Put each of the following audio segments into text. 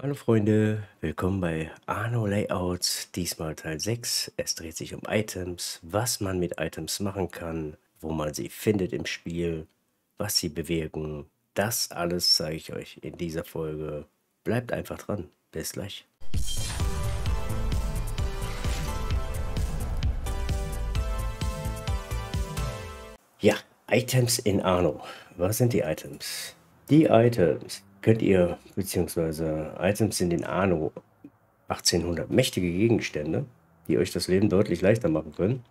Hallo Freunde, willkommen bei Arno Layouts, diesmal Teil 6. Es dreht sich um Items, was man mit Items machen kann, wo man sie findet im Spiel, was sie bewirken. Das alles zeige ich euch in dieser Folge. Bleibt einfach dran, bis gleich. Ja, Items in Arno. Was sind die Items? Die Items könnt ihr, beziehungsweise Items sind in Arno 1800 mächtige Gegenstände, die euch das Leben deutlich leichter machen können.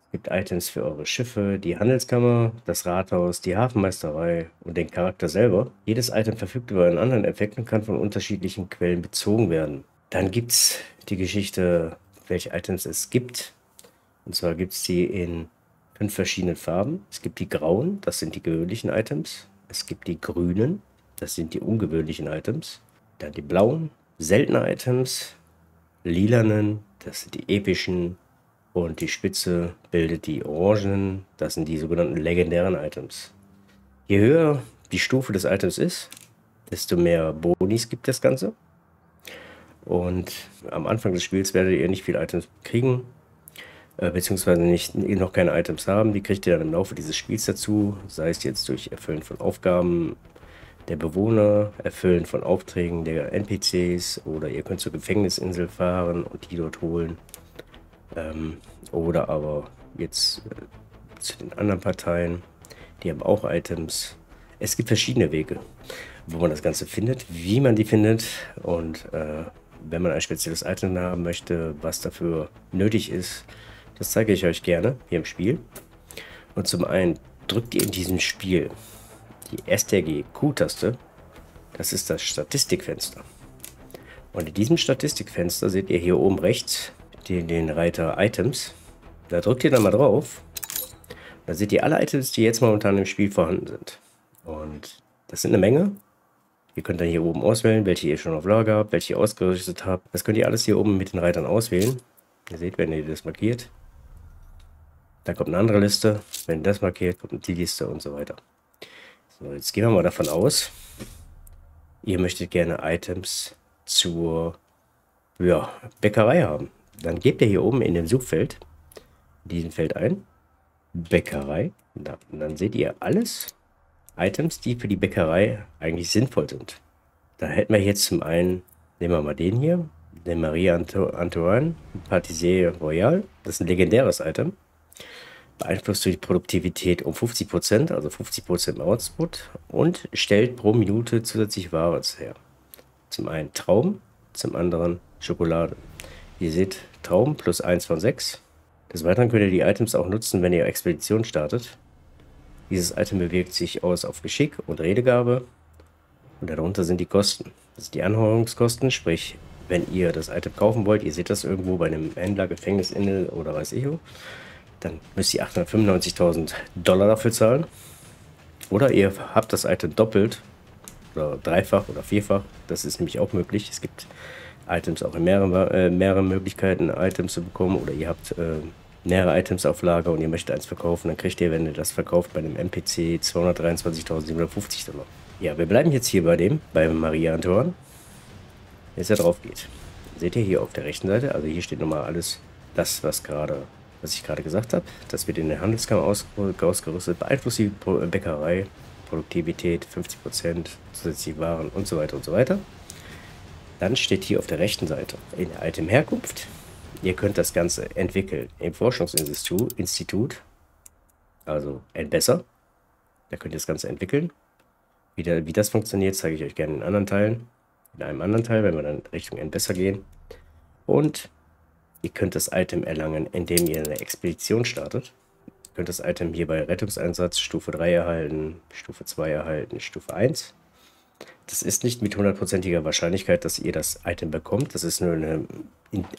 Es gibt Items für eure Schiffe, die Handelskammer, das Rathaus, die Hafenmeisterei und den Charakter selber. Jedes Item verfügt über einen anderen Effekt und kann von unterschiedlichen Quellen bezogen werden. Dann gibt es die Geschichte, welche Items es gibt. Und zwar gibt es die in 5 verschiedenen Farben. Es gibt die grauen, das sind die gewöhnlichen Items. Es gibt die grünen, das sind die ungewöhnlichen Items. Dann die blauen, seltene Items. Lilanen, das sind die epischen. Und die Spitze bildet die orangenen, das sind die sogenannten legendären Items. Je höher die Stufe des Items ist, desto mehr Bonis gibt das Ganze. Und am Anfang des Spiels werdet ihr nicht viele Items kriegen, beziehungsweise noch keine Items haben. Die kriegt ihr dann im Laufe dieses Spiels dazu, sei es jetzt durch Erfüllen von Aufgaben der Bewohner, Erfüllen von Aufträgen der NPCs, oder ihr könnt zur Gefängnisinsel fahren und die dort holen. Oder aber jetzt zu den anderen Parteien, die haben auch Items. Es gibt verschiedene Wege, wo man das Ganze findet, wie man die findet, und wenn man ein spezielles Item haben möchte, was dafür nötig ist, das zeige ich euch gerne hier im Spiel. Und zum einen drückt ihr in diesem Spiel die STRG-Q-Taste, das ist das Statistikfenster. Und in diesem Statistikfenster seht ihr hier oben rechts den Reiter Items. Da drückt ihr dann mal drauf. Da seht ihr alle Items, die jetzt momentan im Spiel vorhanden sind. Und das sind eine Menge. Ihr könnt dann hier oben auswählen, welche ihr schon auf Lager habt, welche ihr ausgerüstet habt. Das könnt ihr alles hier oben mit den Reitern auswählen. Ihr seht, wenn ihr das markiert, dann kommt eine andere Liste. Wenn ihr das markiert, kommt die Liste und so weiter. So, jetzt gehen wir mal davon aus, ihr möchtet gerne Items zur Bäckerei haben. Dann gebt ihr hier oben in dem Suchfeld, in diesem Feld ein, Bäckerei. Und dann seht ihr alles Items, die für die Bäckerei eigentlich sinnvoll sind. Da hätten wir jetzt zum einen, nehmen wir mal den hier, den Marie Antoine Pâtissier Royal. Das ist ein legendäres Item. Beeinflusst die Produktivität um 50%, also 50% Output, und stellt pro Minute zusätzlich Ware her. Zum einen Trauben, zum anderen Schokolade. Ihr seht Trauben plus 1 von 6. Des Weiteren könnt ihr die Items auch nutzen, wenn ihr Expedition startet. Dieses Item bewirkt sich aus auf Geschick und Redegabe, und darunter sind die Kosten. Das sind die Anheuerungskosten, sprich, wenn ihr das Item kaufen wollt, ihr seht das irgendwo bei einem Händler, Gefängnisinsel oder weiß ich wo, dann müsst ihr 895.000 Dollar dafür zahlen. Oder ihr habt das Item doppelt oder dreifach oder vierfach. Das ist nämlich auch möglich. Es gibt Items auch in mehreren Möglichkeiten, Items zu bekommen. Oder ihr habt mehrere Items auf Lager und ihr möchtet eins verkaufen. Dann kriegt ihr, wenn ihr das verkauft, bei einem NPC 223.750 Dollar. Ja, wir bleiben jetzt hier bei Marie Antoine. Wenn es drauf geht, seht ihr hier auf der rechten Seite, also hier steht nochmal alles das, was ich gerade gesagt habe. Das wird in der Handelskammer ausgerüstet, beeinflusst die Bäckerei, Produktivität 50%, zusätzliche Waren und so weiter und so weiter. Dann steht hier auf der rechten Seite in der Item-Herkunft. Ihr könnt das Ganze entwickeln im Forschungsinstitut, also Entbesser. Da könnt ihr das Ganze entwickeln. Wie das funktioniert, zeige ich euch gerne in anderen Teilen. In einem anderen Teil, wenn wir dann Richtung Entbesser gehen. Und ihr könnt das Item erlangen, indem ihr eine Expedition startet. Ihr könnt das Item hier bei Rettungseinsatz Stufe 3 erhalten, Stufe 2 erhalten, Stufe 1. Das ist nicht mit 100%iger Wahrscheinlichkeit, dass ihr das Item bekommt. Das ist nur in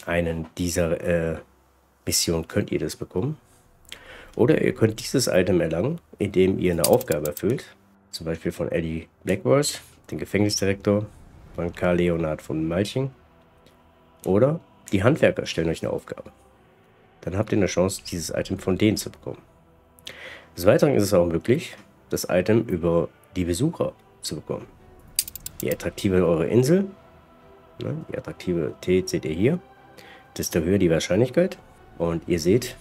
einer dieser Missionen könnt ihr das bekommen. Oder ihr könnt dieses Item erlangen, indem ihr eine Aufgabe erfüllt. Zum Beispiel von Eddie Blackworth, den Gefängnisdirektor, von Karl Leonhard von Malching. Oder die Handwerker stellen euch eine Aufgabe. Dann habt ihr eine Chance, dieses Item von denen zu bekommen. Des Weiteren ist es auch möglich, das Item über die Besucher zu bekommen. Je attraktiver eure Insel, Ne? Die Attraktivität seht ihr hier. Desto höher die Wahrscheinlichkeit. Und ihr seht,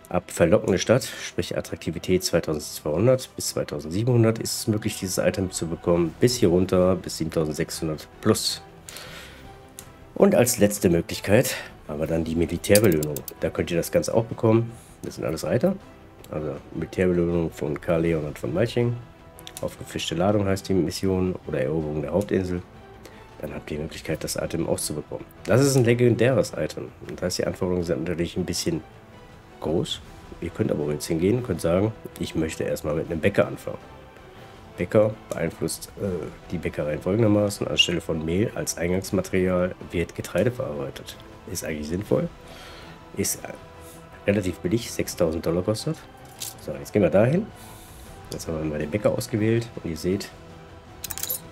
ab verlockende Stadt, sprich Attraktivität 2200 bis 2700, ist es möglich, dieses Item zu bekommen, bis hier runter, bis 7600 plus. Und als letzte Möglichkeit haben wir dann die Militärbelohnung. Da könnt ihr das Ganze auch bekommen. Das sind alles Reiter. Also Militärbelohnung von Karl Leonhard von Malching. Aufgefischte Ladung heißt die Mission oder Eroberung der Hauptinsel. Dann habt ihr die Möglichkeit, das Item auszubekommen. Das ist ein legendäres Item. Und das heißt, die Anforderungen sind natürlich ein bisschen groß. Ihr könnt aber jetzt hingehen, könnt sagen, ich möchte erstmal mit einem Bäcker anfangen. Bäcker beeinflusst die Bäckereien folgendermaßen. Anstelle von Mehl als Eingangsmaterial wird Getreide verarbeitet. Ist eigentlich sinnvoll. Ist relativ billig, 6.000 Dollar kostet. So, jetzt gehen wir dahin. Jetzt haben wir mal den Bäcker ausgewählt und ihr seht,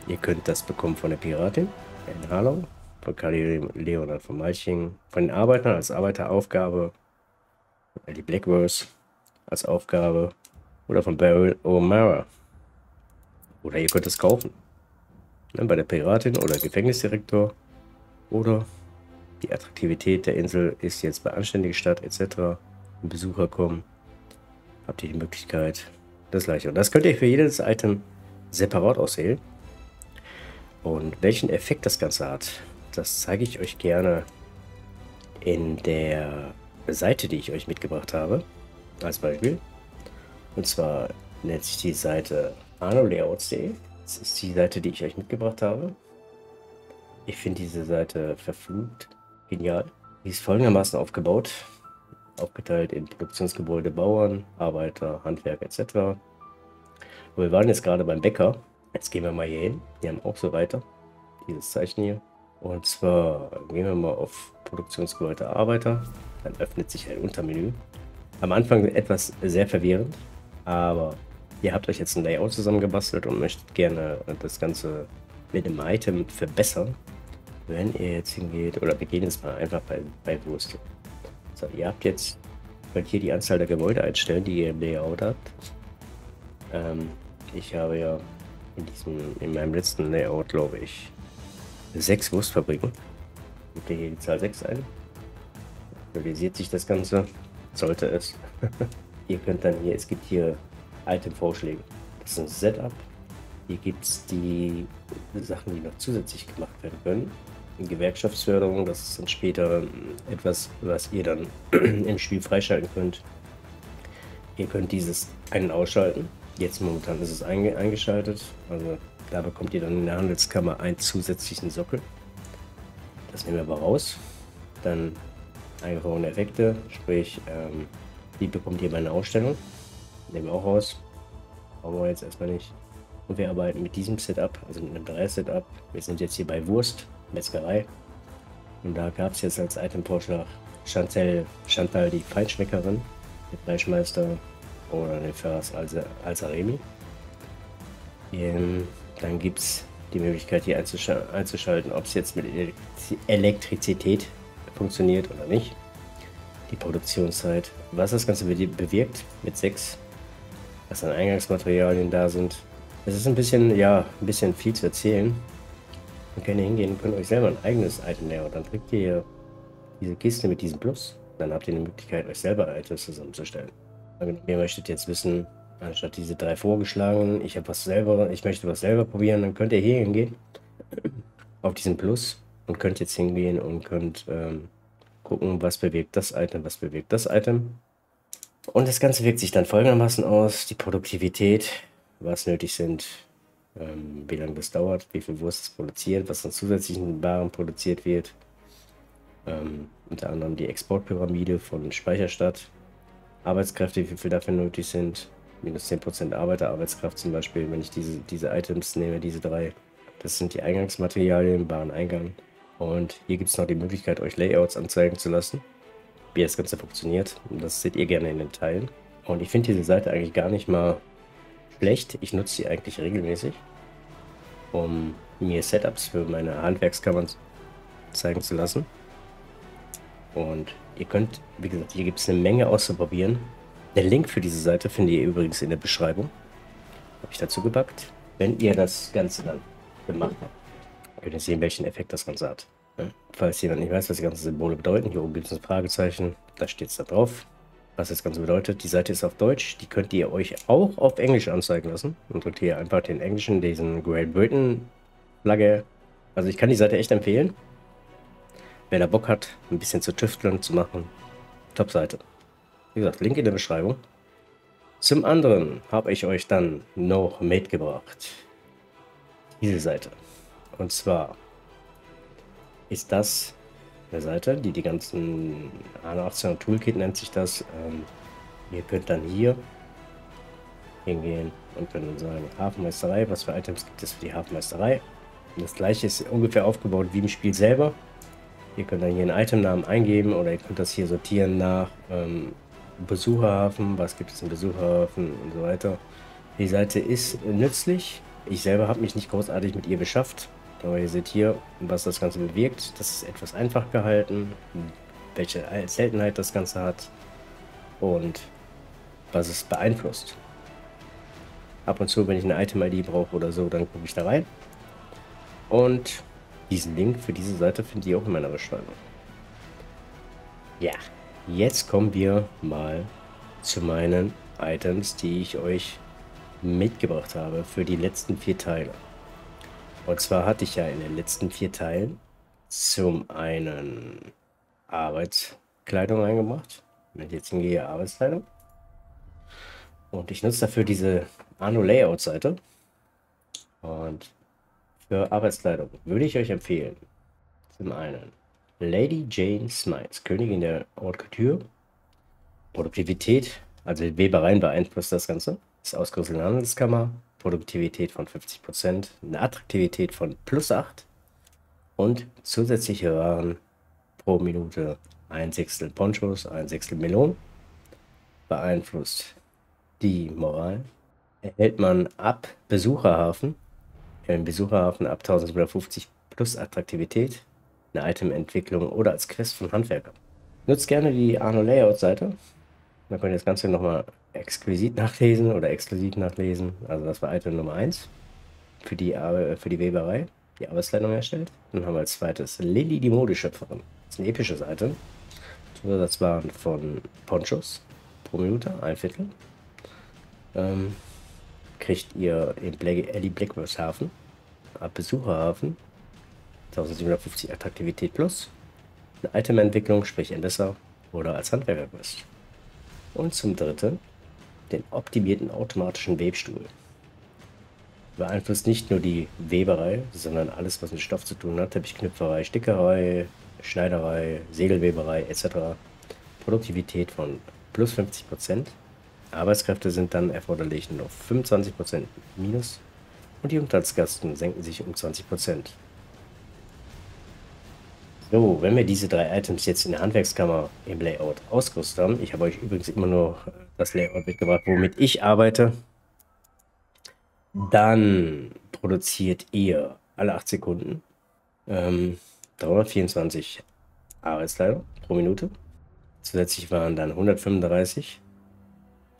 ihr könnt das bekommen von der Piratin in Harlow, von Karl Leonhard von Malching, von den Arbeitern als Arbeiteraufgabe, die Blackworth als Aufgabe oder von Beryl O'Mara. Oder ihr könnt es kaufen. Ne, bei der Piratin oder Gefängnisdirektor. Oder die Attraktivität der Insel ist jetzt bei anständige Stadt etc. Wenn Besucher kommen, habt ihr die Möglichkeit, das gleiche. Und das könnt ihr für jedes Item separat auswählen. Und welchen Effekt das Ganze hat, das zeige ich euch gerne in der Seite, die ich euch mitgebracht habe, als Beispiel. Und zwar nennt sich die Seite arnolayouts.de. Das ist die Seite, die ich euch mitgebracht habe. Ich finde diese Seite verflucht genial. Die ist folgendermaßen aufgebaut. Aufgeteilt in Produktionsgebäude, Bauern, Arbeiter, Handwerk etc. Und wir waren jetzt gerade beim Bäcker. Jetzt gehen wir mal hier hin. Die haben auch so weiter. Dieses Zeichen hier. Und zwar gehen wir mal auf Produktionsgebäude, Arbeiter. Dann öffnet sich ein Untermenü. Am Anfang etwas sehr verwirrend, aber ihr habt euch jetzt ein Layout zusammengebastelt und möchtet gerne das Ganze mit einem Item verbessern. Wenn ihr jetzt hingeht, oder wir gehen jetzt mal einfach bei Wurst. So, ihr habt jetzt, könnt hier die Anzahl der Gebäude einstellen, die ihr im Layout habt. Ich habe ja in meinem letzten Layout, glaube ich, 6 Wurstfabriken. Gebt ihr hier die Zahl 6 ein. Realisiert sich das Ganze, sollte es. Ihr könnt dann hier, es gibt hier Item-Vorschläge. Das ist ein Setup. Hier gibt es die Sachen, die noch zusätzlich gemacht werden können. Gewerkschaftsförderung, das ist dann später etwas, was ihr dann im Spiel freischalten könnt. Ihr könnt dieses ein- und ausschalten. Jetzt momentan ist es eingeschaltet. Also da bekommt ihr dann in der Handelskammer einen zusätzlichen Sockel. Das nehmen wir aber raus. Dann eingefrorene Effekte, sprich, die bekommt ihr bei einer Ausstellung. Nehmen wir auch raus. Brauchen wir jetzt erstmal nicht. Und wir arbeiten mit diesem Setup, also mit einem 3-Setup. Wir sind jetzt hier bei Wurst, Metzgerei. Und da gab es jetzt als Itemvorschlag Chantal die Feinschmeckerin, der Fleischmeister oder den Ferras Alzaremi. Dann gibt es die Möglichkeit hier einzuschalten, ob es jetzt mit Elektrizität funktioniert oder nicht. Die Produktionszeit, was das Ganze bewirkt mit 6, was an Eingangsmaterialien da sind. Es ist ein bisschen, ja, ein bisschen viel zu erzählen. Ihr könnt hingehen und könnt euch selber ein eigenes Item näher. Und dann kriegt ihr hier diese Kiste mit diesem Plus. Dann habt ihr die Möglichkeit, euch selber Items zusammenzustellen. Ihr möchtet jetzt wissen, anstatt diese 3 vorgeschlagenen, ich möchte was selber probieren, dann könnt ihr hier hingehen auf diesen Plus und könnt jetzt hingehen und könnt gucken, was bewegt das Item, was bewegt das Item. Und das Ganze wirkt sich dann folgendermaßen aus: die Produktivität, was nötig sind, wie lange das dauert, wie viel Wurst es produziert, was an zusätzlichen Waren produziert wird. Unter anderem die Exportpyramide von Speicherstadt, Arbeitskräfte, wie viel dafür nötig sind, minus 10% Arbeitskraft zum Beispiel, wenn ich diese Items nehme, diese 3. Das sind die Eingangsmaterialien, Wareneingang. Und hier gibt es noch die Möglichkeit, euch Layouts anzeigen zu lassen, wie das Ganze funktioniert. Und das seht ihr gerne in den Teilen. Und ich finde diese Seite eigentlich gar nicht mal schlecht. Ich nutze sie eigentlich regelmäßig, um mir Setups für meine Handwerkskammern zeigen zu lassen. Und ihr könnt, wie gesagt, hier gibt es eine Menge auszuprobieren. Den Link für diese Seite findet ihr übrigens in der Beschreibung. Habe ich dazu gepackt. Wenn ihr das Ganze dann gemacht habt, Könnt ihr sehen, welchen Effekt das Ganze hat. Ja? Falls jemand nicht weiß, was die ganzen Symbole bedeuten, hier oben gibt es ein Fragezeichen, da steht es da drauf, was das Ganze bedeutet. Die Seite ist auf Deutsch, die könnt ihr euch auch auf Englisch anzeigen lassen. Und drückt hier einfach den englischen, diesen Great Britain Flagge. Also ich kann die Seite echt empfehlen. Wer da Bock hat, ein bisschen zu tüfteln, zu machen, Top-Seite. Wie gesagt, Link in der Beschreibung. Zum anderen habe ich euch dann noch mitgebracht diese Seite. Und zwar ist das eine Seite, die ganzen A18 Toolkit nennt sich das. Ihr könnt dann hier hingehen und könnt dann sagen, Hafenmeisterei, was für Items gibt es für die Hafenmeisterei. Und das gleiche ist ungefähr aufgebaut wie im Spiel selber. Ihr könnt dann hier einen Itemnamen eingeben oder ihr könnt das hier sortieren nach Besucherhafen, was gibt es im Besucherhafen und so weiter. Die Seite ist nützlich. Ich selber habe mich nicht großartig mit ihr beschäftigt. Aber ihr seht hier, was das Ganze bewirkt. Das ist etwas einfach gehalten, welche Seltenheit das Ganze hat und was es beeinflusst. Ab und zu, wenn ich eine Item-ID brauche oder so, dann gucke ich da rein. Und diesen Link für diese Seite findet ihr auch in meiner Beschreibung. Ja, jetzt kommen wir mal zu meinen Items, die ich euch mitgebracht habe für die letzten 4 Teile. Und zwar hatte ich ja in den letzten 4 Teilen zum einen Arbeitskleidung eingebracht. Wenn ich jetzt hingehe, Arbeitskleidung. Und ich nutze dafür diese Arno Layout Seite. Und für Arbeitskleidung würde ich euch empfehlen, zum einen Lady Jane Smiles, Königin der Haute Couture. Produktivität, also Webereien beeinflusst das Ganze. Ist ausgerüstet in der Handelskammer. Produktivität von 50%, eine Attraktivität von +8 und zusätzliche Waren pro Minute 1/6 Ponchos, 1/6 Melonen. Beeinflusst die Moral. Erhält man ab Besucherhafen, im Besucherhafen ab 1750 plus Attraktivität, eine Itementwicklung oder als Quest von Handwerkern. Nutzt gerne die Arno Layout Seite. Da könnt ihr das Ganze nochmal exquisit nachlesen oder exklusiv nachlesen. Also das war Item Nummer 1 für die Weberei, die Arbeitskleidung erstellt. Dann haben wir als zweites Lilly, die Modeschöpferin. Das ist ein episches Item. Das waren von Ponchos pro Minute, 1/4. Kriegt ihr in Ellie Blackworth Hafen, ab Besucherhafen, 1750 Attraktivität plus, eine Itementwicklung, sprich Entwässer oder als Handwerkerquest. Und zum dritten den optimierten automatischen Webstuhl. Beeinflusst nicht nur die Weberei, sondern alles, was mit Stoff zu tun hat. Teppichknüpferei, Stickerei, Schneiderei, Segelweberei etc. Produktivität von plus 50%. Arbeitskräfte sind dann erforderlich nur 25% minus und die Unterhaltskosten senken sich um 20%. So, wenn wir diese 3 Items jetzt in der Handwerkskammer im Layout ausgerüstet haben, ich habe euch übrigens immer nur das Layout mitgebracht, womit ich arbeite, dann produziert ihr alle 8 Sekunden 324 Arbeitskleider pro Minute. Zusätzlich waren dann 135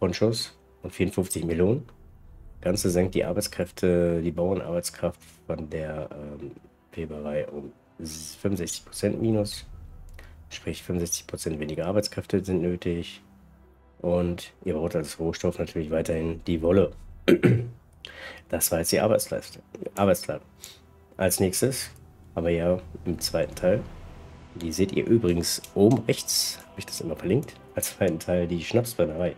Ponchos und 54 Melonen. Ganze senkt die Arbeitskräfte, die Bauernarbeitskraft von der Weberei um 65% minus, sprich 65% weniger Arbeitskräfte sind nötig und ihr braucht als Rohstoff natürlich weiterhin die Wolle. Das war jetzt die Arbeitskleidung. Als nächstes haben wir ja im zweiten Teil, die seht ihr übrigens oben rechts, habe ich das immer verlinkt, als zweiten Teil die Schnapsbrennerei.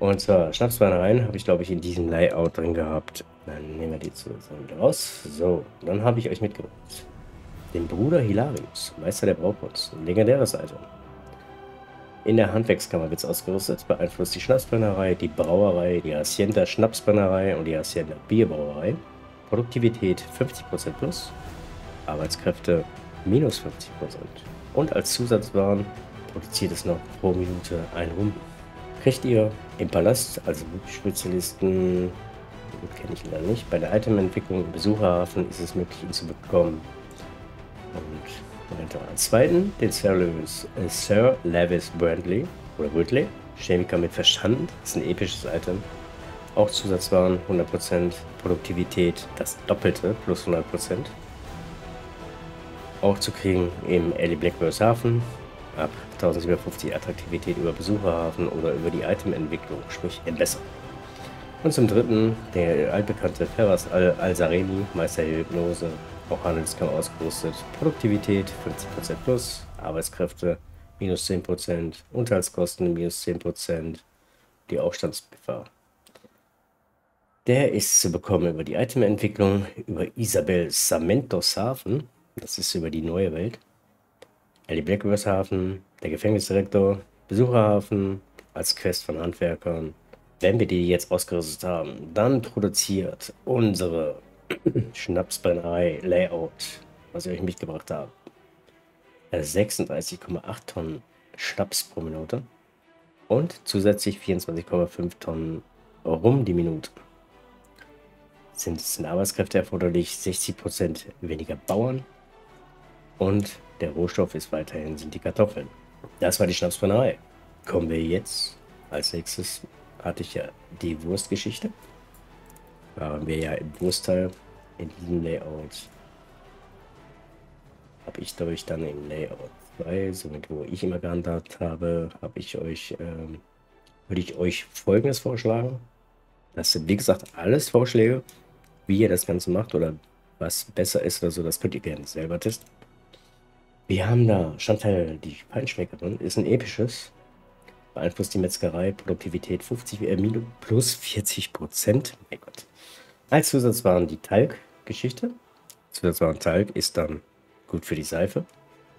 Und zwar Schnapsbrennereien habe ich glaube ich in diesem Layout drin gehabt. Dann nehmen wir die zusammen raus. So, dann habe ich euch mitgebracht den Bruder Hilarius, Meister der Braukunst, ein legendäres Item. In der Handwerkskammer wird es ausgerüstet, beeinflusst die Schnapsbrennerei, die Brauerei, die Hacienda Schnapsbrennerei und die Hacienda Bierbrauerei. Produktivität 50% plus, Arbeitskräfte minus 50%. Und als Zusatzwaren produziert es noch pro Minute ein Rum. Kriegt ihr im Palast, also Spezialisten, gut kenne ich leider nicht, bei der Itementwicklung im Besucherhafen ist es möglich, ihn zu bekommen. Und als zweiten den Sir Lewis Brandley oder Woodley, Chemiker mit Verstand, das ist ein episches Item. Auch Zusatzwaren 100%, Produktivität das Doppelte plus 100%. auch zu kriegen im Early Black Hafen. Ab 1750 Attraktivität über Besucherhafen oder über die Itementwicklung, sprich Entwässer. Und zum dritten der altbekannte Ferras Al-Saremi, Meister der Hypnose, auch Handelskammer ausgerüstet. Produktivität 50% plus, Arbeitskräfte minus 10%, Unterhaltskosten minus 10%, die Aufstandsgefahr. Der ist zu bekommen über die Itementwicklung, über Isabel Samentos Hafen, das ist über die neue Welt. Early Black Hafen, der Gefängnisdirektor, Besucherhafen, als Quest von Handwerkern. Wenn wir die jetzt ausgerüstet haben, dann produziert unsere Schnapsbrennerei Layout, was ich euch mitgebracht habe, 36,8 Tonnen Schnaps pro Minute und zusätzlich 24,5 Tonnen Rum die Minute. Sind Arbeitskräfte erforderlich, 60% weniger Bauern und der Rohstoff ist weiterhin sind die Kartoffeln. Das war die Schnapsbrennerei. Kommen wir jetzt, als nächstes hatte ich ja die Wurstgeschichte. Waren wir ja im Wurstteil in diesem Layout. Habe ich durch dann im Layout 2, somit wo ich immer gehandhabt habe, würde ich euch Folgendes vorschlagen. Das sind wie gesagt alles Vorschläge, wie ihr das Ganze macht oder was besser ist oder so, das könnt ihr gerne selber testen. Wir haben da Chantal, die Feinschmeckerin, ist ein episches. Beeinflusst die Metzgerei, Produktivität 50 plus 40%. Mein Gott. Als Zusatzwaren die Talg-Geschichte. Zusatzwaren Talg ist dann gut für die Seife.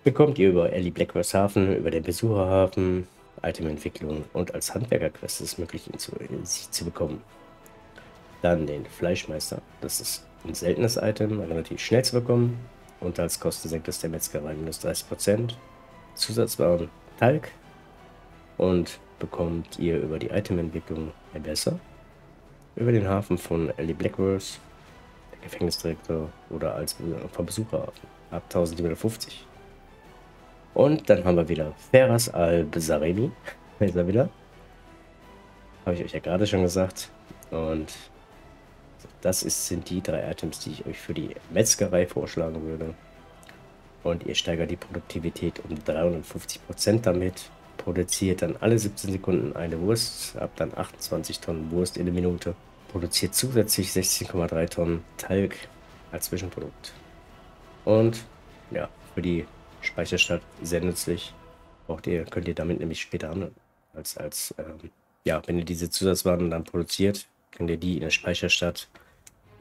Bekommt ihr über Early Black Hafen, über den Besucherhafen, Itementwicklung und als Handwerkerquest ist es möglich, sie zu bekommen. Dann den Fleischmeister. Das ist ein seltenes Item, relativ schnell zu bekommen. Und als Kostensenker ist der Metzgerei minus 30%. Zusatzwaren Talg. Und bekommt ihr über die Itementwicklung besser. Über den Hafen von Early Blackworth, der Gefängnisdirektor oder als vom Besucherhafen ab 1750. Und dann haben wir wieder Ferras Al-Saremi. Ist er wieder. Habe ich euch ja gerade schon gesagt. Und das sind die 3 Items, die ich euch für die Metzgerei vorschlagen würde. Und ihr steigert die Produktivität um 350% damit. Produziert dann alle 17 Sekunden eine Wurst, ab dann 28 Tonnen Wurst in der Minute. Produziert zusätzlich 16,3 Tonnen Talg als Zwischenprodukt. Und ja, für die Speicherstadt sehr nützlich. Könnt ihr damit nämlich später handeln. Ja, wenn ihr diese Zusatzwaren dann produziert, könnt ihr die in der Speicherstadt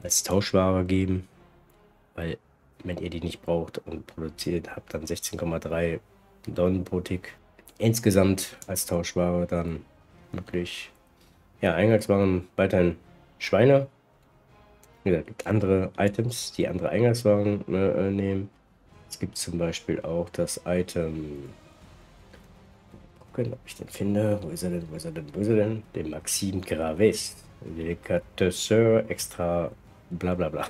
als Tauschware geben. Weil, wenn ihr die nicht braucht und produziert, habt dann 16,3 Tonnen pro Tick. Insgesamt als Tauschware dann möglich. Ja, Eingangswaren weiterhin Schweine. Wie gesagt, es gibt andere Items, die andere Eingangswaren nehmen. Es gibt zum Beispiel auch das Item. Gucken, ob ich den finde. Wo ist er denn? Wo ist er denn? Wo ist er denn? Den Maxime Graves. Delicatesseur extra bla bla bla.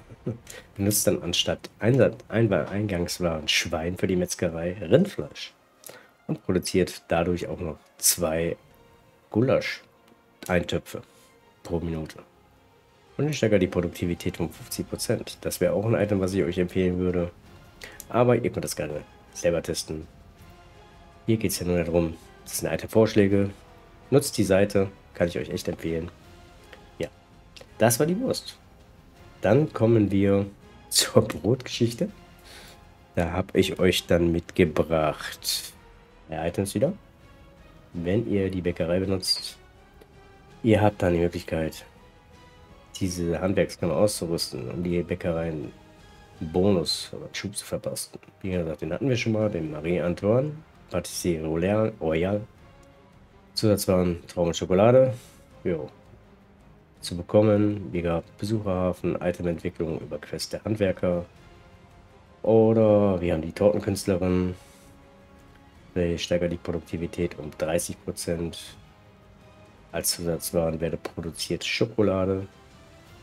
Benutzt dann anstatt Eingangswaren Schwein für die Metzgerei Rindfleisch. Und produziert dadurch auch noch 2 Gulasch-Eintöpfe pro Minute. Und ich steigere die Produktivität um 50%. Das wäre auch ein Item, was ich euch empfehlen würde. Aber ihr könnt das gerne selber testen. Hier geht es ja nur darum, das sind Item-Vorschläge. Nutzt die Seite, kann ich euch echt empfehlen. Ja, das war die Wurst. Dann kommen wir zur Brotgeschichte. Da habe ich euch dann mitgebracht Items wieder. Wenn ihr die Bäckerei benutzt, ihr habt dann die Möglichkeit, diese Handwerkskammer auszurüsten, um die Bäckerei einen Bonus oder einen Schub zu verpassen. Wie gesagt, den hatten wir schon mal, den Marie Antoine, Patisserie Royal, Zusatzwaren Traum und Schokolade, jo. Zu bekommen, wie gesagt, Besucherhafen, Itementwicklung über Quest der Handwerker. Oder wir haben die Tortenkünstlerin. Ich steigere die Produktivität um 30%. Als Zusatzwaren werde produziert Schokolade,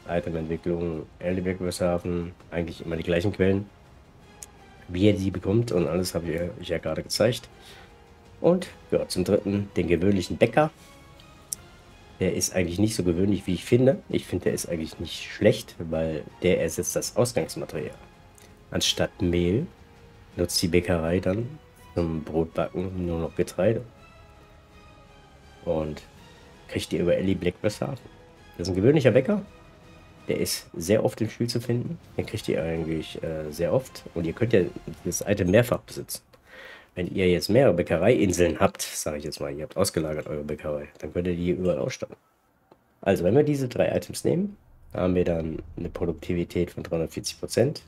Itementwicklung, Erleberg-Hafen, eigentlich immer die gleichen Quellen. Wie ihr die bekommt und alles habe ich euch ja gerade gezeigt. Und ja, zum dritten den gewöhnlichen Bäcker. Der ist eigentlich nicht so gewöhnlich, wie ich finde. Ich finde, der ist eigentlich nicht schlecht, weil der ersetzt das Ausgangsmaterial. Anstatt Mehl nutzt die Bäckerei dann zum Brotbacken nur noch Getreide. Und kriegt ihr über Ellie Blackbird. Das ist ein gewöhnlicher Bäcker. Der ist sehr oft im Spiel zu finden. Den kriegt ihr eigentlich sehr oft. Und ihr könnt ja das Item mehrfach besitzen. Wenn ihr jetzt mehrere Bäckereiinseln habt, sage ich jetzt mal, ihr habt ausgelagert eure Bäckerei, dann könnt ihr die überall ausstatten. Also wenn wir diese 3 Items nehmen, haben wir dann eine Produktivität von 340%.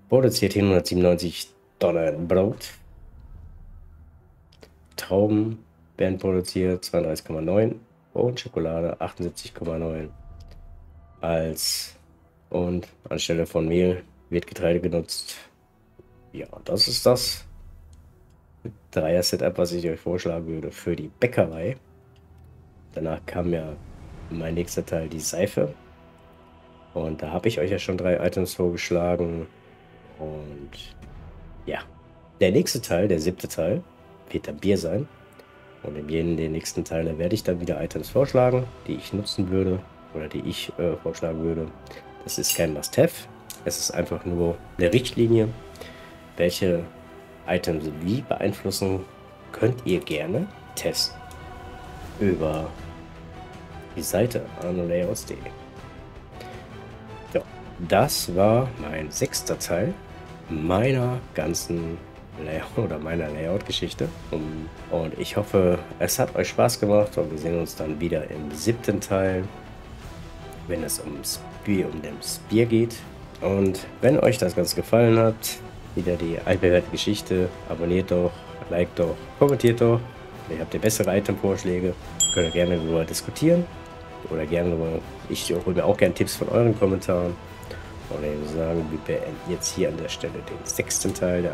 Produziert 197 Dollar Brot. Trauben werden produziert 32,9 und Schokolade 78,9. Und anstelle von Mehl wird Getreide genutzt. Ja, das ist das Dreier-Setup, was ich euch vorschlagen würde für die Bäckerei. Danach kam ja mein nächster Teil, die Seife. Und da habe ich euch ja schon 3 Items vorgeschlagen. Und ja, der nächste Teil, der 7. Teil, wird dann Bier sein. Und in jedem der nächsten Teile werde ich dann wieder Items vorschlagen, die ich nutzen würde oder die ich vorschlagen würde. Das ist kein Must-Have. Es ist einfach nur eine Richtlinie. Welche Items wie beeinflussen, könnt ihr gerne testen über die Seite anolayouts.de. Ja, das war mein 6. Teil meiner ganzen meiner Layout-Geschichte. Und ich hoffe, es hat euch Spaß gemacht und wir sehen uns dann wieder im 7. Teil, wenn es um das Bier geht. Und wenn euch das Ganze gefallen hat, wieder die altbewährte Geschichte, abonniert doch, liked doch, kommentiert doch. Vielleicht habt ihr bessere Item-Vorschläge, könnt ihr gerne darüber diskutieren. Oder gerne darüber, ich hole mir auch gerne Tipps von euren Kommentaren. Und ich würde sagen, wir beenden jetzt hier an der Stelle den 6. Teil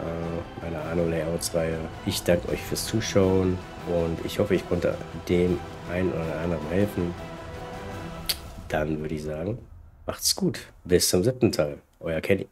meiner Anno-Layouts-Reihe. Ich danke euch fürs Zuschauen und ich hoffe, ich konnte dem einen oder anderen helfen. Dann würde ich sagen, macht's gut. Bis zum 7. Teil. Euer Kenny.